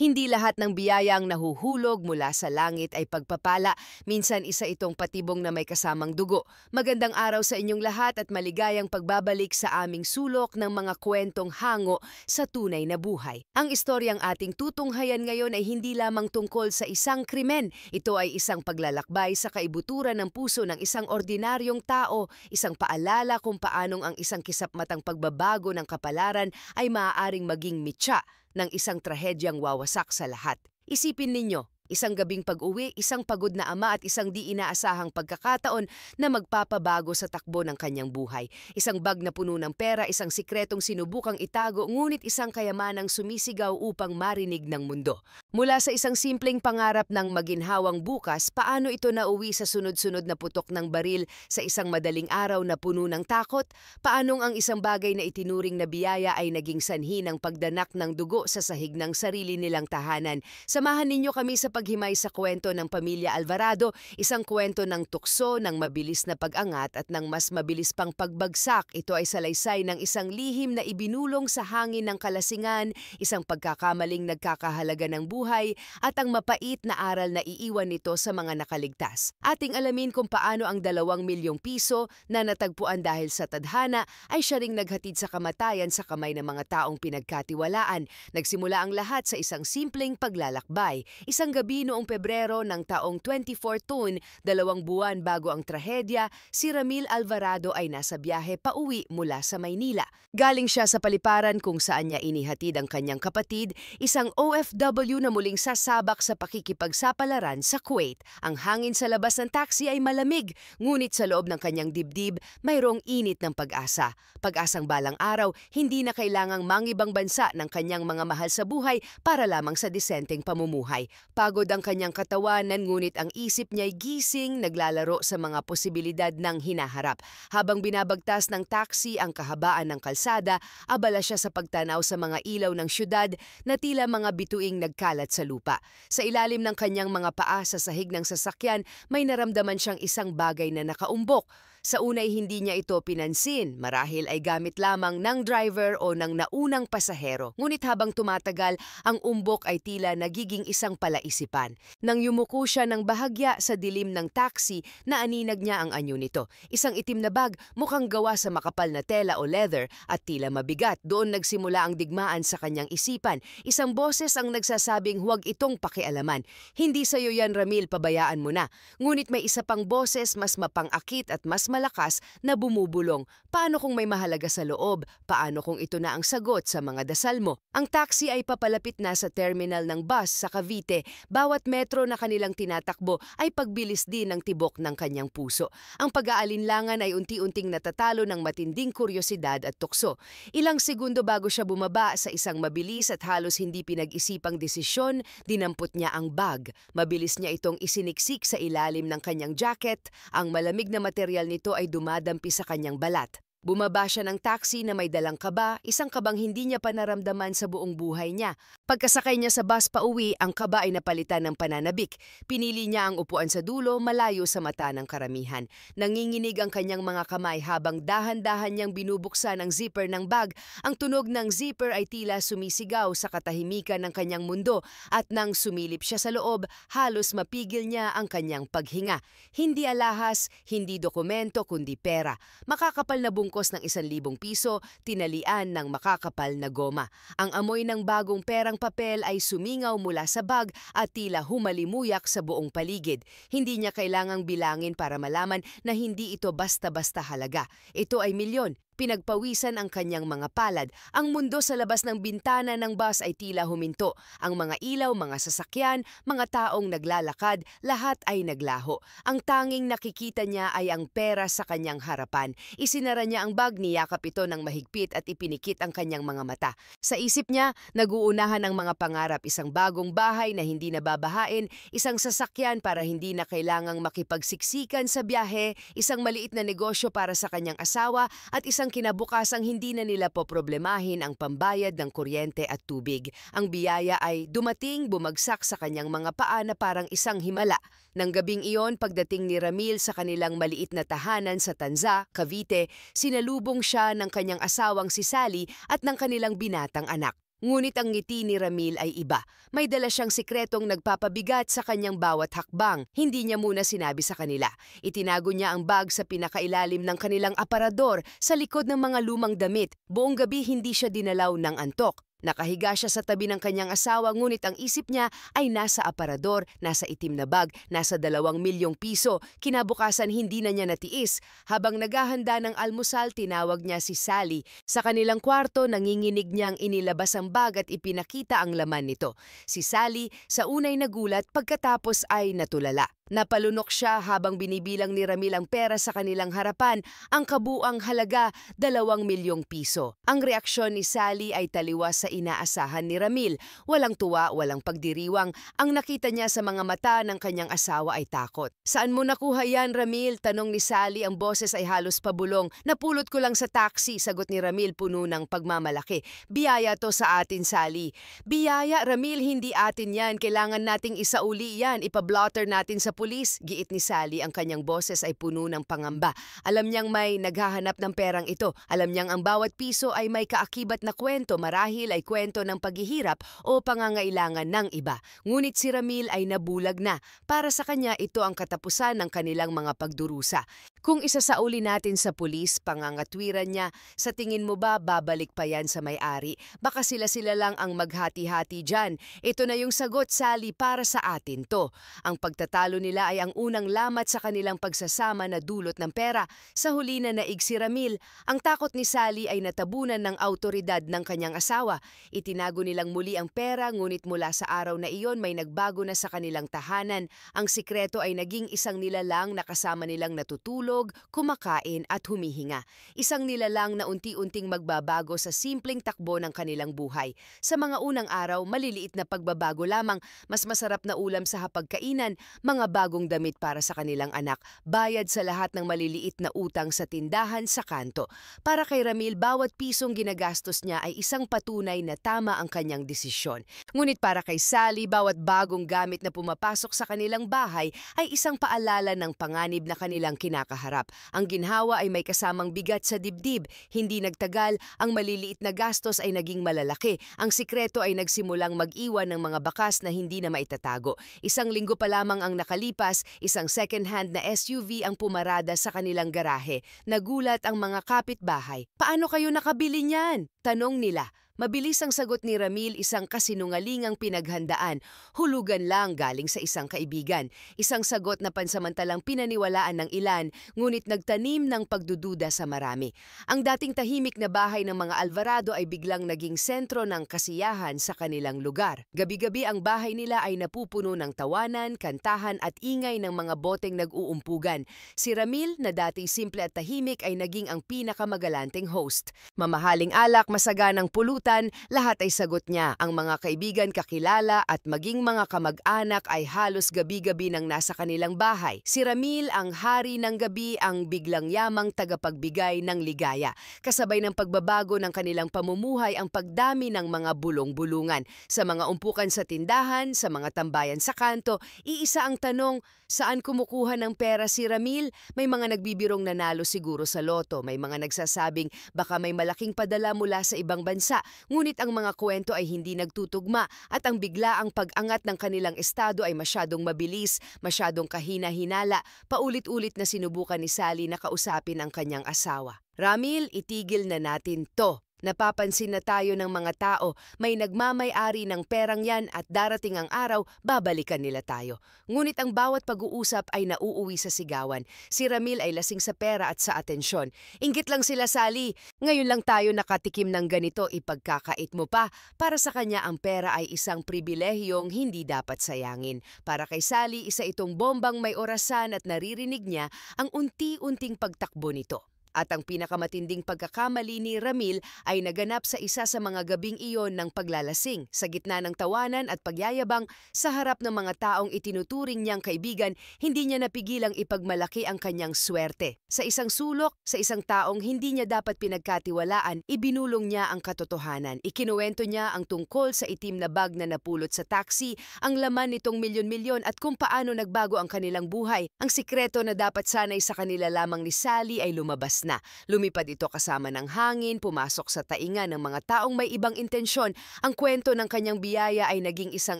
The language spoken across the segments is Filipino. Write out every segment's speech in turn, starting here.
Hindi lahat ng biyayang nahuhulog mula sa langit ay pagpapala. Minsan isa itong patibong na may kasamang dugo. Magandang araw sa inyong lahat at maligayang pagbabalik sa aming sulok ng mga kwentong hango sa tunay na buhay. Ang istoryang ating tutunghayan ngayon ay hindi lamang tungkol sa isang krimen. Ito ay isang paglalakbay sa kaibuturan ng puso ng isang ordinaryong tao, isang paalala kung paanong ang isang kisapmatang pagbabago ng kapalaran ay maaaring maging mitya ng isang trahedyang wawasak sa lahat. Isipin ninyo, isang gabing pag-uwi, isang pagod na ama at isang di inaasahang pagkakataon na magpapabago sa takbo ng kanyang buhay. Isang bag na puno ng pera, isang sikretong sinubukang itago, ngunit isang kayamanang sumisigaw upang marinig ng mundo. Mula sa isang simpleng pangarap ng maginhawang bukas, paano ito nauwi sa sunod-sunod na putok ng baril sa isang madaling araw na puno ng takot? Paanong ang isang bagay na itinuring na biyaya ay naging sanhi ng pagdanak ng dugo sa sahig ng sarili nilang tahanan? Samahan ninyo kami sa paghimay sa kwento ng pamilya Alvarado, isang kwento ng tukso, ng mabilis na pag-angat at ng mas mabilis pang pagbagsak. Ito ay salaysay ng isang lihim na ibinulong sa hangin ng kalasingan, isang pagkakamaling nagkakahalaga ng buhay at ang mapait na aral na iiwan nito sa mga nakaligtas. Ating alamin kung paano ang 2 milyong piso na natagpuan dahil sa tadhana ay siya ring naghatid sa kamatayan sa kamay ng mga taong pinagkatiwalaan. Nagsimula ang lahat sa isang simpleng paglalakbay. Isang gabi noong Pebrero ng taong 2014, 2 buwan bago ang trahedya, si Ramil Alvarado ay nasa biyahe pauwi mula sa Maynila. Galing siya sa paliparan kung saan niya inihatid ang kanyang kapatid, isang OFW na muling sasabak sa pakikipagsapalaran sa Kuwait. Ang hangin sa labas ng taxi ay malamig, ngunit sa loob ng kanyang dibdib, mayroong init ng pag-asa. Pag-asang balang araw, hindi na kailangang mangibang bansa ng kanyang mga mahal sa buhay para lamang sa disenteng pamumuhay. Pagod ang kanyang katawanan, ngunit ang isip niya'y gising, naglalaro sa mga posibilidad ng hinaharap. Habang binabagtas ng taxi ang kahabaan ng kalsada, abala siya sa pagtanaw sa mga ilaw ng syudad na tila mga bituing nagkalat sa lupa. Sa ilalim ng kanyang mga paa sa sahig ng sasakyan, may naramdaman siyang isang bagay na nakaumbok. Sa unay hindi niya ito pinansin, marahil ay gamit lamang ng driver o ng naunang pasahero. Ngunit habang tumatagal, ang umbok ay tila nagiging isang palaisipan. Nang yumuko siya ng bahagya sa dilim ng taxi, naaninag niya ang anyo nito. Isang itim na bag, mukhang gawa sa makapal na tela o leather at tila mabigat. Doon nagsimula ang digmaan sa kanyang isipan. Isang boses ang nagsasabing huwag itong pakialaman. Hindi sa'yo yan, Ramil, pabayaan mo na. Ngunit may isa pang boses mas mapangakit at mas malakas na bumubulong. Paano kung may mahalaga sa loob? Paano kung ito na ang sagot sa mga dasal mo? Ang taxi ay papalapit na sa terminal ng bus sa Cavite. Bawat metro na kanilang tinatakbo ay pagbilis din ng tibok ng kanyang puso. Ang pag-aalinlangan ay unti-unting natatalo ng matinding kuryosidad at tukso. Ilang segundo bago siya bumaba sa isang mabilis at halos hindi pinag-isipang desisyon, dinampot niya ang bag. Mabilis niya itong isiniksik sa ilalim ng kanyang jacket. Ang malamig na material nito ay dumadampi sa kanyang balat. Bumaba siya ng taxi na may dalang kaba, isang kabang hindi niya pa naramdaman sa buong buhay niya. Pagkasakay niya sa bus pauwi, ang kaba ay napalitan ng pananabik. Pinili niya ang upuan sa dulo, malayo sa mata ng karamihan. Nanginginig ang kanyang mga kamay habang dahan-dahan niyang binubuksan ang zipper ng bag. Ang tunog ng zipper ay tila sumisigaw sa katahimikan ng kanyang mundo at nang sumilip siya sa loob, halos mapigil niya ang kanyang paghinga. Hindi alahas, hindi dokumento kundi pera. Makakapal na bungkos ng 1,000 piso, tinalian ng makakapal na goma. Ang amoy ng bagong perang papel ay sumingaw mula sa bag at tila humalimuyak sa buong paligid. Hindi niya kailangang bilangin para malaman na hindi ito basta-basta halaga. Ito ay milyon. Pinagpawisan ang kanyang mga palad. Ang mundo sa labas ng bintana ng bus ay tila huminto. Ang mga ilaw, mga sasakyan, mga taong naglalakad, lahat ay naglaho. Ang tanging nakikita niya ay ang pera sa kanyang harapan. Isinara niya ang bag, niyakap ito ng mahigpit at ipinikit ang kanyang mga mata. Sa isip niya, naguunahan ang mga pangarap, isang bagong bahay na hindi nababahain, isang sasakyan para hindi na kailangang makipagsiksikan sa biyahe, isang maliit na negosyo para sa kanyang asawa at isang kinabukasang hindi na nila poproblemahin ang pambayad ng kuryente at tubig. Ang biyaya ay dumating, bumagsak sa kanyang mga paa na parang isang himala. Nang gabing iyon, pagdating ni Ramil sa kanilang maliit na tahanan sa Tanza, Cavite, sinalubong siya ng kanyang asawang si Sally at ng kanilang binatang anak. Ngunit ang ngiti ni Ramil ay iba. May dala siyang sikretong nagpapabigat sa kanyang bawat hakbang. Hindi niya muna sinabi sa kanila. Itinago niya ang bag sa pinakailalim ng kanilang aparador sa likod ng mga lumang damit. Buong gabi hindi siya dinalaw ng antok. Nakahiga siya sa tabi ng kanyang asawa ngunit ang isip niya ay nasa aparador, nasa itim na bag, nasa 2 milyong piso. Kinabukasan hindi na niya natiis. Habang naghahanda ng almusal, tinawag niya si Sally. Sa kanilang kwarto, nanginginig niyang inilabas ang bag at ipinakita ang laman nito. Si Sally sa unay nagulat pagkatapos ay natulala. Napalunok siya habang binibilang ni Ramil ang pera sa kanilang harapan, ang kabuang halaga 2 milyong piso. Ang reaksyon ni Sally ay taliwas sa inaasahan ni Ramil. Walang tuwa, walang pagdiriwang. Ang nakita niya sa mga mata ng kanyang asawa ay takot. "Saan mo nakuha yan, Ramil?" tanong ni Sally. Ang boses ay halos pabulong. "Napulot ko lang sa taxi," sagot ni Ramil puno ng pagmamalaki. "Biyaya to sa atin, Sally." "Biyaya, Ramil, hindi atin yan. Kailangan nating isauli yan. Ipablotter natin sa pulis," giit ni Sally. Ang kanyang boses ay puno ng pangamba. Alam niyang may naghahanap ng perang ito. Alam niyang ang bawat piso ay may kaakibat na kwento, marahil ay kwento ng paghihirap o pangangailangan ng iba. Ngunit si Ramil ay nabulag na. Para sa kanya, ito ang katapusan ng kanilang mga pagdurusa. Kung isasauli natin sa pulis, pangangatwiran niya, "Sa tingin mo ba babalik pa yan sa may-ari? Baka sila-sila lang ang maghati-hati dyan." Ito na yung sagot, Sally, para sa atin to. Ang pagtatalo nila ay ang unang lamat sa kanilang pagsasama na dulot ng pera. Sa huli na naig si Ramil, ang takot ni Sally ay natabunan ng autoridad ng kanyang asawa. Itinago nilang muli ang pera, ngunit mula sa araw na iyon may nagbago na sa kanilang tahanan. Ang sikreto ay naging isang nilalang na kasama nilang natutulog, kumakain at humihinga. Isang nilalang na unti-unting magbabago sa simpleng takbo ng kanilang buhay. Sa mga unang araw, maliliit na pagbabago lamang, mas masarap na ulam sa hapagkainan, mga bagong damit para sa kanilang anak, bayad sa lahat ng maliliit na utang sa tindahan sa kanto. Para kay Ramil, bawat pisong ginagastos niya ay isang patunay na tama ang kanyang desisyon. Ngunit para kay Sally, bawat bagong gamit na pumapasok sa kanilang bahay ay isang paalala ng panganib na kanilang kinakaharap. Ang ginhawa ay may kasamang bigat sa dibdib. Hindi nagtagal, ang maliliit na gastos ay naging malalaki. Ang sikreto ay nagsimulang mag-iwan ng mga bakas na hindi na maitatago. Isang linggo pa lamang ang nakalipas, isang second-hand na SUV ang pumarada sa kanilang garahe. Nagulat ang mga kapitbahay. "Paano kayo nakabili niyan?" tanong nila. Mabilis ang sagot ni Ramil, isang kasinungalingang pinaghandaan. "Hulugan lang galing sa isang kaibigan." Isang sagot na pansamantalang pinaniwalaan ng ilan, ngunit nagtanim ng pagdududa sa marami. Ang dating tahimik na bahay ng mga Alvarado ay biglang naging sentro ng kasiyahan sa kanilang lugar. Gabi-gabi ang bahay nila ay napupuno ng tawanan, kantahan at ingay ng mga boteng nag-uumpugan. Si Ramil, na dati simple at tahimik, ay naging ang pinakamagalanteng host. Mamahaling alak, masaganang pulutan, lahat ay sagot niya. Ang mga kaibigan, kakilala at maging mga kamag-anak ay halos gabi-gabi nang nasa kanilang bahay. Si Ramil, ang hari ng gabi, ang biglang yamang tagapagbigay ng ligaya. Kasabay ng pagbabago ng kanilang pamumuhay ang pagdami ng mga bulong-bulungan. Sa mga umpukan sa tindahan, sa mga tambayan sa kanto, iisa ang tanong, saan kumukuha ng pera si Ramil? May mga nagbibirong nanalo siguro sa loto, may mga nagsasabing baka may malaking padala mula sa ibang bansa. Ngunit ang mga kwento ay hindi nagtutugma at ang biglaang pag-angat ng kanilang estado ay masyadong mabilis, masyadong kahina-hinala. Paulit-ulit na sinubukan ni Sally na kausapin ang kanyang asawa. "Ramil, itigil na natin to. Napapansin na tayo ng mga tao, may nagmamay-ari ng perang yan at darating ang araw, babalikan nila tayo." Ngunit ang bawat pag-uusap ay nauuwi sa sigawan. Si Ramil ay lasing sa pera at sa atensyon. "Inggit lang sila, Sally. Ngayon lang tayo nakatikim ng ganito, ipagkakait mo pa." Para sa kanya, ang pera ay isang pribilehiyong hindi dapat sayangin. Para kay Sally, isa itong bombang may orasan at naririnig niya ang unti-unting pagtakbo nito. At ang pinakamatinding pagkakamali ni Ramil ay naganap sa isa sa mga gabing iyon ng paglalasing. Sa gitna ng tawanan at pagyayabang sa harap ng mga taong itinuturing niyang kaibigan, hindi niya napigilang ipagmalaki ang kanyang swerte. Sa isang sulok, sa isang taong hindi niya dapat pinagkatiwalaan, ibinulong niya ang katotohanan. Ikinuwento niya ang tungkol sa itim na bag na napulot sa taxi, ang laman nitong milyon-milyon at kung paano nagbago ang kanilang buhay. Ang sikreto na dapat sanay sa kanila lamang ni Sally ay lumabas umalis na. Lumipad ito kasama ng hangin, pumasok sa tainga ng mga taong may ibang intensyon. Ang kwento ng kanyang biyaya ay naging isang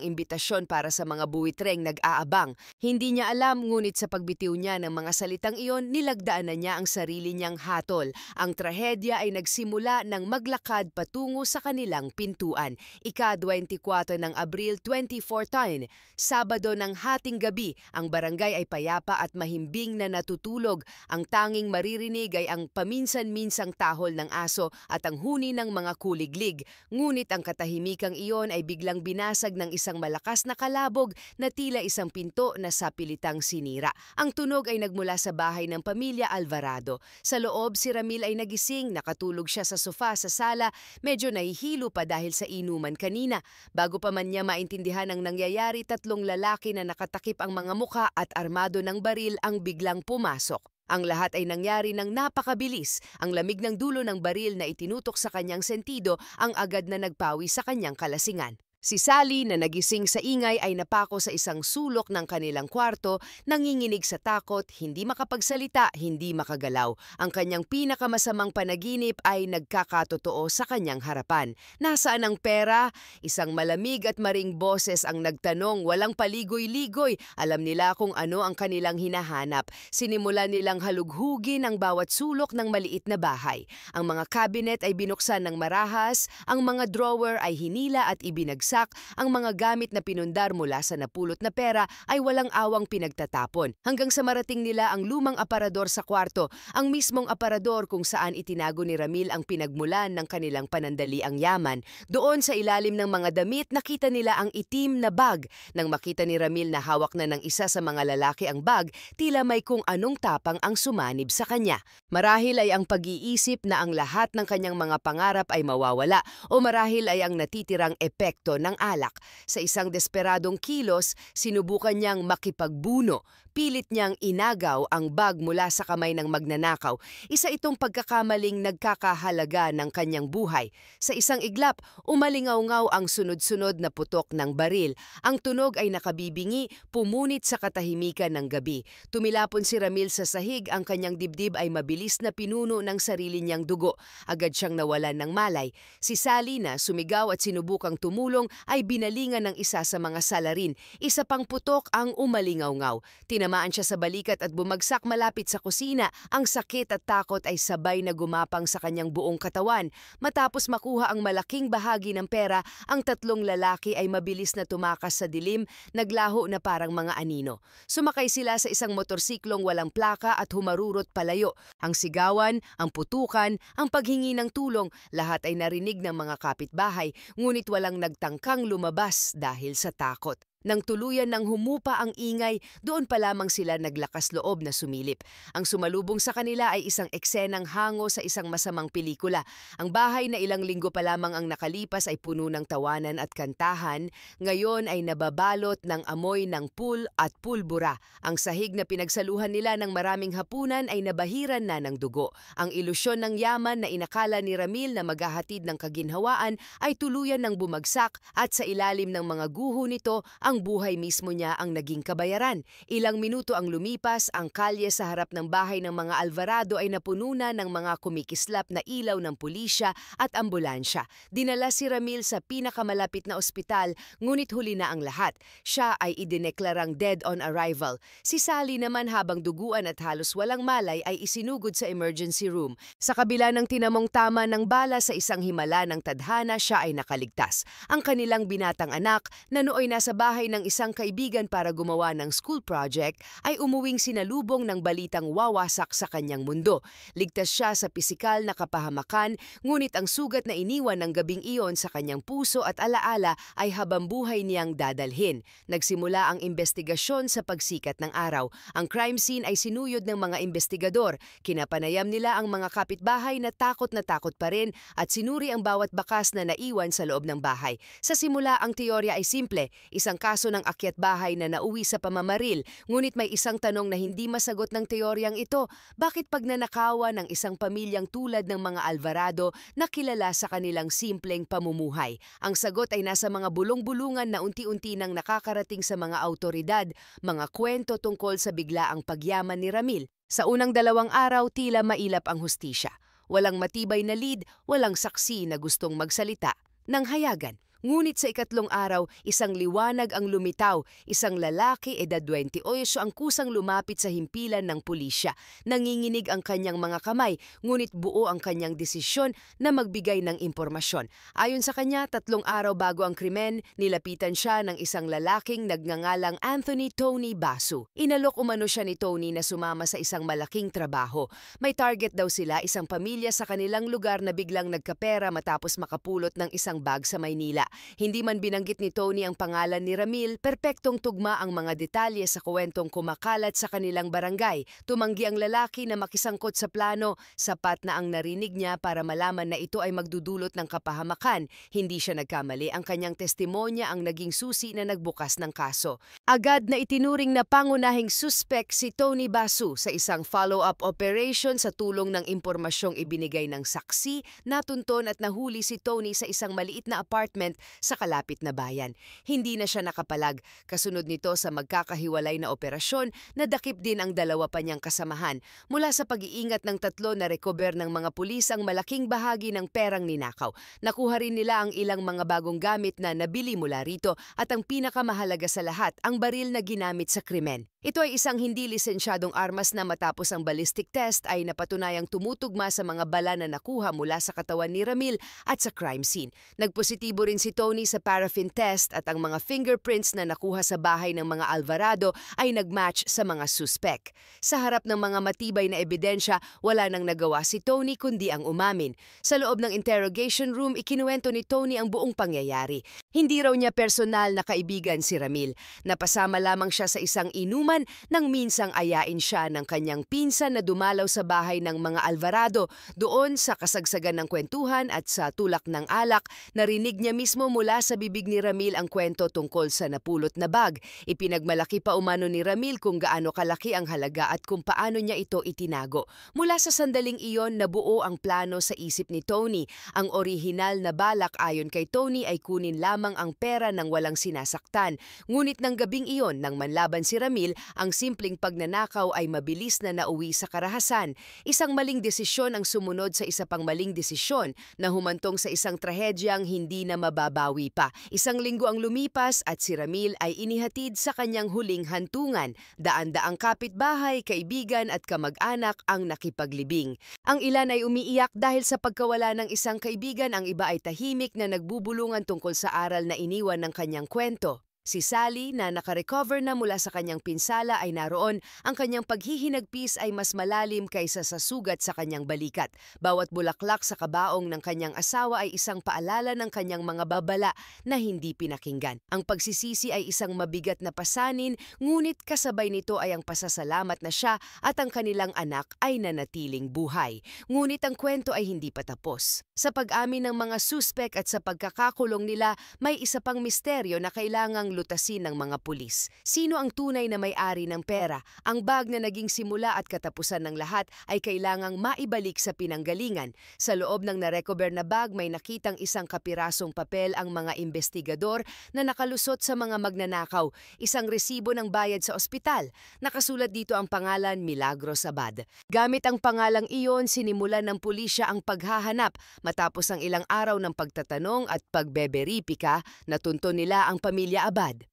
imbitasyon para sa mga buwitreng nag-aabang. Hindi niya alam, ngunit sa pagbitiw niya ng mga salitang iyon, nilagdaan na niya ang sarili niyang hatol. Ang trahedya ay nagsimula nang maglakad patungo sa kanilang pintuan. Ika-24 ng Abril 2014, Sabado ng hating gabi, ang barangay ay payapa at mahimbing na natutulog. Ang tanging maririnig ay ang paminsan-minsang tahol ng aso at ang huni ng mga kuliglig. Ngunit ang katahimikang iyon ay biglang binasag ng isang malakas na kalabog na tila isang pinto na sapilitang sinira. Ang tunog ay nagmula sa bahay ng pamilya Alvarado. Sa loob, si Ramil ay nagising, nakatulog siya sa sofa sa sala, medyo nahihilo pa dahil sa inuman kanina. Bago pa man niya maintindihan ang nangyayari, tatlong lalaki na nakatakip ang mga mukha at armado ng baril ang biglang pumasok. Ang lahat ay nangyari ng napakabilis. Ang lamig ng dulo ng baril na itinutok sa kanyang sentido ang agad na nagpawi sa kanyang kalasingan. Si Sally na nagising sa ingay ay napako sa isang sulok ng kanilang kwarto, nanginginig sa takot, hindi makapagsalita, hindi makagalaw. Ang kanyang pinakamasamang panaginip ay nagkakatotoo sa kanyang harapan. Nasaan ang pera? Isang malamig at maring boses ang nagtanong, walang paligoy-ligoy. Alam nila kung ano ang kanilang hinahanap. Sinimulan nilang halughugin ang bawat sulok ng maliit na bahay. Ang mga cabinet ay binuksan ng marahas, ang mga drawer ay hinila at ibinagsak. Ang mga gamit na pinundar mula sa napulot na pera ay walang awang pinagtatapon. Hanggang sa marating nila ang lumang aparador sa kwarto, ang mismong aparador kung saan itinago ni Ramil ang pinagmulan ng kanilang panandaliang yaman. Doon sa ilalim ng mga damit, nakita nila ang itim na bag. Nang makita ni Ramil na hawak na ng isa sa mga lalaki ang bag, tila may kung anong tapang ang sumanib sa kanya. Marahil ay ang pag-iisip na ang lahat ng kanyang mga pangarap ay mawawala o marahil ay ang natitirang epekto ng alak. Sa isang desperadong kilos, sinubukan niyang makipagbuno. Pilit niyang inagaw ang bag mula sa kamay ng magnanakaw. Isa itong pagkakamaling nagkakahalaga ng kanyang buhay. Sa isang iglap, umalingaw-ngaw ang sunod-sunod na putok ng baril. Ang tunog ay nakabibingi, pumunit sa katahimikan ng gabi. Tumilapon si Ramil sa sahig, ang kanyang dibdib ay mabilis na pinuno ng sarili niyang dugo. Agad siyang nawalan ng malay. Si Sally na sumigaw at sinubukang tumulong ay binalingan ng isa sa mga salarin. Isa pang putok ang umalingaw-ngaw. Tinamaan siya sa balikat at bumagsak malapit sa kusina. Ang sakit at takot ay sabay na gumapang sa kanyang buong katawan. Matapos makuha ang malaking bahagi ng pera, ang tatlong lalaki ay mabilis na tumakas sa dilim, naglaho na parang mga anino. Sumakay sila sa isang motorsiklong walang plaka at humarurot palayo. Ang sigawan, ang putukan, ang paghingi ng tulong, lahat ay narinig ng mga kapitbahay, ngunit walang nagtangkang lumabas dahil sa takot. Nang tuluyan ng humupa ang ingay, doon pa lamang sila naglakas loob na sumilip. Ang sumalubong sa kanila ay isang eksenang hango sa isang masamang pelikula. Ang bahay na ilang linggo pa lamang ang nakalipas ay puno ng tawanan at kantahan, ngayon ay nababalot ng amoy ng pool at pulbura. Ang sahig na pinagsaluhan nila ng maraming hapunan ay nabahiran na ng dugo. Ang ilusyon ng yaman na inakala ni Ramil na maghahatid ng kaginhawaan ay tuluyan ng bumagsak at sa ilalim ng mga guho nito, ang buhay mismo niya ang naging kabayaran. Ilang minuto ang lumipas, ang kalye sa harap ng bahay ng mga Alvarado ay napuno na ng mga kumikislap na ilaw ng pulisya at ambulansya. Dinala si Ramil sa pinakamalapit na ospital, ngunit huli na ang lahat. Siya ay idineklarang dead on arrival. Si Sally naman, habang duguan at halos walang malay, ay isinugod sa emergency room. Sa kabila ng tinamong tama ng bala sa isang himala ng tadhana, siya ay nakaligtas. Ang kanilang binatang anak, na nooy nasa bahay ng isang kaibigan para gumawa ng school project, ay umuwing sinalubong ng balitang wawasak sa kanyang mundo. Ligtas siya sa pisikal na kapahamakan, ngunit ang sugat na iniwan ng gabing iyon sa kanyang puso at alaala ay habang buhay niyang dadalhin. Nagsimula ang investigasyon sa pagsikat ng araw. Ang crime scene ay sinuyod ng mga investigador. Kinapanayam nila ang mga kapitbahay na takot pa rin at sinuri ang bawat bakas na naiwan sa loob ng bahay. Sa simula, ang teorya ay simple. Isang kaso ng akyat bahay na nauwi sa pamamaril, ngunit may isang tanong na hindi masagot ng teoryang ito. Bakit pagnanakawan ng isang pamilyang tulad ng mga Alvarado na kilala sa kanilang simpleng pamumuhay? Ang sagot ay nasa mga bulong-bulungan na unti-unti nang nakakarating sa mga awtoridad, mga kwento tungkol sa biglaang pagyaman ni Ramil. Sa unang 2 araw, tila mailap ang hustisya. Walang matibay na lead, walang saksi na gustong magsalita ng hayagan. Ngunit sa ikatlong araw, isang liwanag ang lumitaw, isang lalaki edad 28 ang kusang lumapit sa himpilan ng pulisya. Nanginginig ang kanyang mga kamay, ngunit buo ang kanyang desisyon na magbigay ng impormasyon. Ayon sa kanya, 3 araw bago ang krimen, nilapitan siya ng isang lalaking nagngangalang Anthony Tony Basu. Inalok umano siya ni Tony na sumama sa isang malaking trabaho. May target daw sila, isang pamilya sa kanilang lugar na biglang nagkapera matapos makapulot ng isang bag sa Maynila. Hindi man binanggit ni Tony ang pangalan ni Ramil, perpektong tugma ang mga detalye sa kwentong kumakalat sa kanilang barangay. Tumanggi ang lalaki na makisangkot sa plano, sapat na ang narinig niya para malaman na ito ay magdudulot ng kapahamakan. Hindi siya nagkamali, ang kanyang testimonya ang naging susi na nagbukas ng kaso. Agad na itinuring na pangunahing suspect si Tony Basu sa isang follow-up operation sa tulong ng impormasyong ibinigay ng saksi. Natunton at nahuli si Tony sa isang maliit na apartment sa kalapit na bayan. Hindi na siya nakapalag. Kasunod nito sa magkakahiwalay na operasyon, nadakip din ang 2 pa niyang kasamahan. Mula sa pag-iingat ng 3, na-recover ng mga pulis ang malaking bahagi ng perang ninakaw. Nakuha rin nila ang ilang mga bagong gamit na nabili mula rito at ang pinakamahalaga sa lahat, ang baril na ginamit sa krimen. Ito ay isang hindi lisensyadong armas na matapos ang ballistic test ay napatunayang tumutugma sa mga bala na nakuha mula sa katawan ni Ramil at sa crime scene. Nagpositibo rin si Tony sa paraffin test at ang mga fingerprints na nakuha sa bahay ng mga Alvarado ay nagmatch sa mga suspect. Sa harap ng mga matibay na ebidensya, wala nang nagawa si Tony kundi ang umamin. Sa loob ng interrogation room, ikinuwento ni Tony ang buong pangyayari. Hindi raw niya personal na kaibigan si Ramil. Napasama lamang siya sa isang inuman nang minsang ayain siya ng kanyang pinsan na dumalaw sa bahay ng mga Alvarado. Doon sa kasagsagan ng kwentuhan at sa tulak ng alak, narinig niya mismo mula sa bibig ni Ramil ang kwento tungkol sa napulot na bag. Ipinagmalaki pa umano ni Ramil kung gaano kalaki ang halaga at kung paano niya ito itinago. Mula sa sandaling iyon, nabuo ang plano sa isip ni Tony. Ang orihinal na balak ayon kay Tony ay kunin lamang ang pera ng walang sinasaktan. Ngunit ng gabing iyon, nang manlaban si Ramil, ang simpleng pagnanakaw ay mabilis na nauwi sa karahasan. Isang maling desisyon ang sumunod sa isa pang maling desisyon na humantong sa isang trahedyang hindi na mababawi pa. Isang linggo ang lumipas at si Ramil ay inihatid sa kanyang huling hantungan. Daan-daang kapitbahay, kaibigan at kamag-anak ang nakipaglibing. Ang ilan ay umiiyak dahil sa pagkawala ng isang kaibigan, ang iba ay tahimik na nagbubulungan tungkol sa aral na iniwan ng kanyang kwento. Si Sally na nakarecover na mula sa kanyang pinsala ay naroon, ang kanyang paghihinagpis ay mas malalim kaysa sa sugat sa kanyang balikat. Bawat bulaklak sa kabaong ng kanyang asawa ay isang paalala ng kanyang mga babala na hindi pinakinggan. Ang pagsisisi ay isang mabigat na pasanin, ngunit kasabay nito ay ang pasasalamat na siya at ang kanilang anak ay nanatiling buhay. Ngunit ang kwento ay hindi pa tapos. Sa pag-amin ng mga suspek at sa pagkakakulong nila, may isa pang misteryo na kailangang lutasin ng mga pulis. Sino ang tunay na may-ari ng pera? Ang bag na naging simula at katapusan ng lahat ay kailangang maibalik sa pinanggalingan. Sa loob ng narecover na bag, may nakitang isang kapirasong papel ang mga investigador na nakalusot sa mga magnanakaw, isang resibo ng bayad sa ospital. Nakasulat dito ang pangalan Milagros Abad. Gamit ang pangalang iyon, sinimulan ng pulisya ang paghahanap. Matapos ang ilang araw ng pagtatanong at pagbeberipika, natunto nila ang pamilya Abad.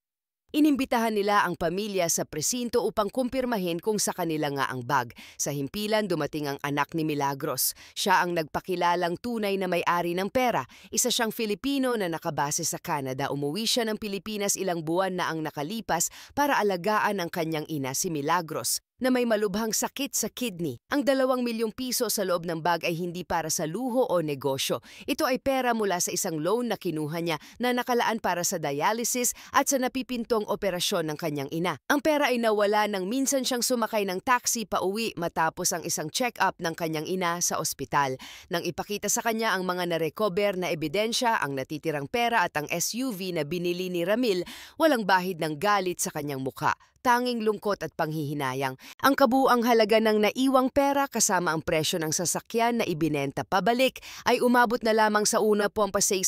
Inimbitahan nila ang pamilya sa presinto upang kumpirmahin kung sa kanila nga ang bag. Sa himpilan, dumating ang anak ni Milagros. Siya ang nagpakilalang tunay na may-ari ng pera. Isa siyang Filipino na nakabase sa Canada. Umuwi siya ng Pilipinas ilang buwan na ang nakalipas para alagaan ang kanyang ina si Milagros. na may malubhang sakit sa kidney. Ang 2 milyong piso sa loob ng bag ay hindi para sa luho o negosyo. Ito ay pera mula sa isang loan na kinuha niya na nakalaan para sa dialysis at sa napipintong operasyon ng kanyang ina. Ang pera ay nawala nang minsan siyang sumakay ng taxi pauwi matapos ang isang check-up ng kanyang ina sa ospital. Nang ipakita sa kanya ang mga narecover na ebidensya, ang natitirang pera at ang SUV na binili ni Ramil, walang bahid ng galit sa kanyang mukha. Tanging lungkot at panghihinayang. Ang kabuuang halaga ng naiwang pera kasama ang presyo ng sasakyan na ibinenta pabalik ay umabot na lamang sa 1.6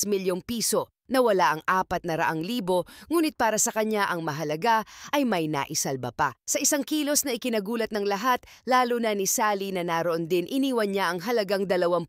milyong piso. Nawala ang 400,000, ngunit para sa kanya ang mahalaga ay may naisalba pa. Sa isang kilos na ikinagulat ng lahat, lalo na ni Sally na naroon din, iniwan niya ang halagang 20,000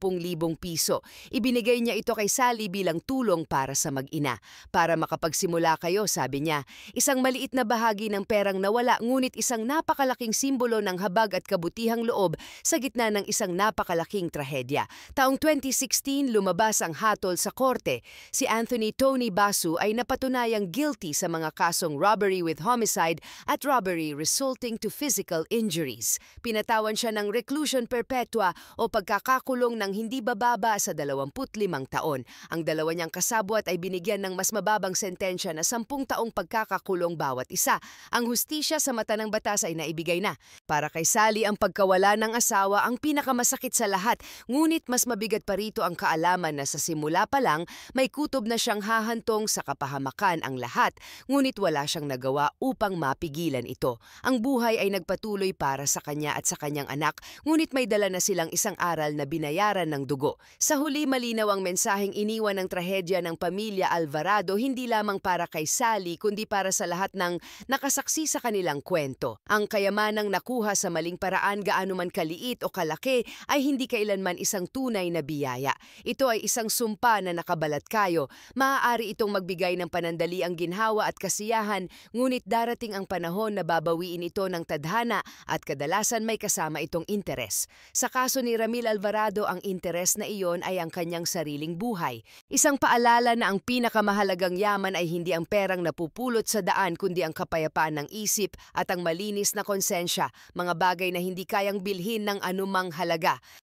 piso. Ibinigay niya ito kay Sally bilang tulong para sa mag-ina. Para makapagsimula kayo, sabi niya, isang maliit na bahagi ng perang nawala, ngunit isang napakalaking simbolo ng habag at kabutihang loob sa gitna ng isang napakalaking trahedya. Taong 2016, lumabas ang hatol sa korte. Si Anthony Tony Basu ay napatunayang guilty sa mga kasong robbery with homicide at robbery resulting to physical injuries. Pinatawan siya ng reclusion perpetua o pagkakakulong ng hindi bababa sa 25 taon. Ang dalawa niyang kasabwat ay binigyan ng mas mababang sentensya na 10 taong pagkakakulong bawat isa. Ang hustisya sa mata ng batas ay naibigay na. Para kay Sally, ang pagkawala ng asawa ang pinakamasakit sa lahat, ngunit mas mabigat pa rito ang kaalaman na sa simula pa lang may kutob na siyang hahantong sa kapahamakan ang lahat, ngunit wala siyang nagawa upang mapigilan ito. Ang buhay ay nagpatuloy para sa kanya at sa kanyang anak, ngunit may dala na silang isang aral na binayaran ng dugo. Sa huli, malinaw ang mensaheng iniwan ng trahedya ng pamilya Alvarado, hindi lamang para kay Sally kundi para sa lahat ng nakasaksi sa kanilang kwento. Ang kayamanang nakuha sa maling paraan, gaano man kaliit o kalaki, ay hindi kailanman isang tunay na biyaya. Ito ay isang sumpa na nakabalat kayo. Maaari itong magbigay ng panandaliang ginhawa at kasiyahan, ngunit darating ang panahon na babawiin ito ng tadhana at kadalasan may kasama itong interes. Sa kaso ni Ramil Alvarado, ang interes na iyon ay ang kanyang sariling buhay. Isang paalala na ang pinakamahalagang yaman ay hindi ang perang napupulot sa daan kundi ang kapayapaan ng isip at ang malinis na konsensya, mga bagay na hindi kayang bilhin ng anumang halaga.